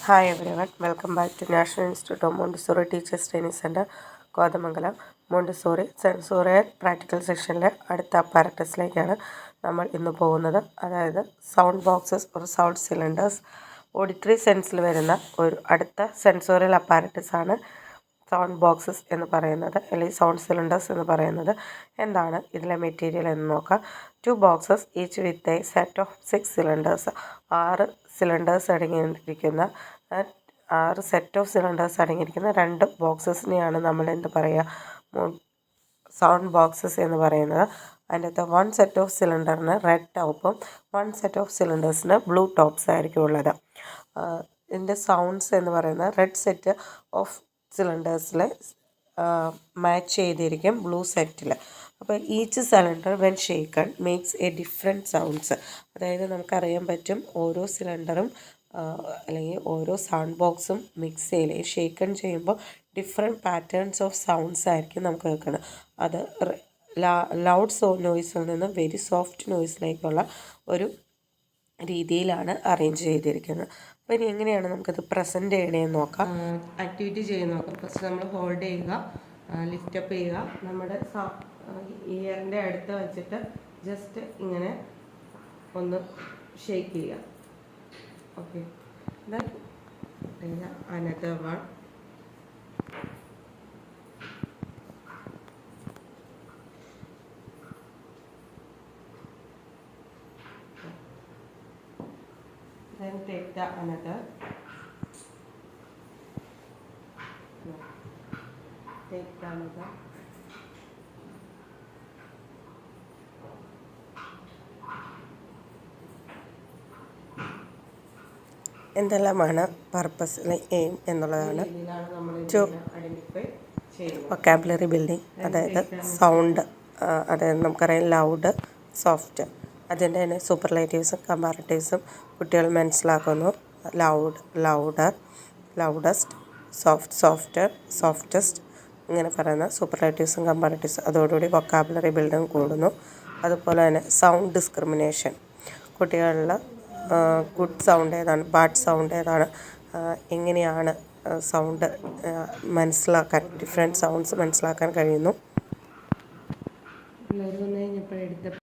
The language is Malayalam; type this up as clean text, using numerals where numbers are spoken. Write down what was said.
Hi everyone, welcome back to National Institute of Montessori Teachers Training Center, Kothamangalam. Montessori sensorial practical സെക്ഷനിലെ അടുത്ത അപ്പാരറ്റസിലേക്കാണ് നമ്മൾ ഇന്ന് പോകുന്നത്. അതായത് സൗണ്ട് ബോക്സസ് ഒരു സൗണ്ട് സിലിണ്ടേഴ്സ്. ഓഡിറ്ററി സെൻസിൽ വരുന്ന ഒരു അടുത്ത സെൻസോറിയൽ അപ്പാരറ്റസാണ് സൗണ്ട് ബോക്സസ് എന്ന് പറയുന്നത്, അല്ലെങ്കിൽ സൗണ്ട് സിലിണ്ടേഴ്സ് എന്ന് പറയുന്നത്. എന്താണ് ഇതിലെ മെറ്റീരിയൽ എന്ന് നോക്കാം. 2 boxes each with a set of 6 cylinders. 6 cylinders അടങ്ങിയിരിക്കുന്ന 6 സെറ്റ് ഓഫ് സിലിണ്ടേഴ്സ് അടങ്ങിയിരിക്കുന്ന 2 ബോക്സസിനെയാണ് നമ്മൾ എന്ത് പറയുക, സൗണ്ട് ബോക്സസ് എന്ന് പറയുന്നത്. അതിൻ്റെ അകത്ത് 1 സെറ്റ് ഓഫ് സിലിണ്ടറിന് റെഡ് ടോപ്പും 1 സെറ്റ് ഓഫ് സിലിണ്ടേഴ്സിന് ബ്ലൂ ടോപ്സ് ആയിരിക്കും ഉള്ളത്. ഇതിൻ്റെ സൗണ്ട്സ് എന്ന് പറയുന്നത് റെഡ് സെറ്റ് ഓഫ് സിലിണ്ടേഴ്സിൽ മാച്ച് ചെയ്തിരിക്കും ബ്ലൂ സെറ്റിൽ. അപ്പോൾ each cylinder when shaken makes A different sounds. അതായത് നമുക്കറിയാൻ പറ്റും ഓരോ സിലിണ്ടറും അല്ലെങ്കിൽ ഓരോ സൗണ്ട് ബോക്സും മിക്സ് ചെയ്യുകയും ഷേക്കൺ ചെയ്യുമ്പോൾ ഡിഫറെൻറ്റ് പാറ്റേൺസ് ഓഫ് സൗണ്ട്സ് ആയിരിക്കും നമുക്ക് കേൾക്കുന്നത്. അത് ലൗഡ് നോയ്സിൽ നിന്ന് വെരി സോഫ്റ്റ് നോയ്സിലേക്കുള്ള ഒരു രീതിയിലാണ് അറേഞ്ച് ചെയ്തിരിക്കുന്നത്. അപ്പോൾ ഇനി എങ്ങനെയാണ് നമുക്കത് പ്രസൻറ്റ് ചെയ്യണമെന്ന് നോക്കാം. ആക്ടിവിറ്റി ചെയ്ത് നോക്കാം. ഫസ്റ്റ് നമ്മൾ ഹോൾഡ് ചെയ്യുക, ലിഫ്റ്റപ്പ് ചെയ്യുക, നമ്മുടെ ഇയറിൻ്റെ അടുത്ത് വെച്ചിട്ട് ജസ്റ്റ് ഇങ്ങനെ ഒന്ന് ഷേക്ക് ചെയ്യുക. Okay, another one. Then take the another. No. Take the another. എന്തെല്ലാമാണ് പർപ്പസ് എയിം എന്നുള്ളതാണ്. വൊക്കാബുലറി ബിൽഡിംഗ്, അതായത് സൗണ്ട്, അതായത് നമുക്കറിയാം ലൗഡ്, സോഫ്റ്റ്. അതിൻ്റെ തന്നെ സൂപ്പർലേറ്റീവ്സും കമ്പാരറ്റീവ്സും കുട്ടികൾ മനസ്സിലാക്കുന്നു. Loud, louder, loudest, soft, softer, softest, ഇങ്ങനെ പറയുന്ന സൂപ്പർലേറ്റീവ്സും കമ്പാരറ്റീവ്സും. അതോടുകൂടി വൊക്കാബുലറി ബിൽഡിംഗ് കൂടുന്നു. അതുപോലെ തന്നെ സൗണ്ട് ഡിസ്ക്രിമിനേഷൻ, കുട്ടികളിൽ ഗുഡ് സൗണ്ട് ഏതാണ്, ബാഡ് സൗണ്ട് ഏതാണ്, എങ്ങനെയാണ് സൗണ്ട് മനസ്സിലാക്കാൻ, ഡിഫറെൻറ്റ് സൗണ്ട്സ് മനസ്സിലാക്കാൻ കഴിയുന്നു.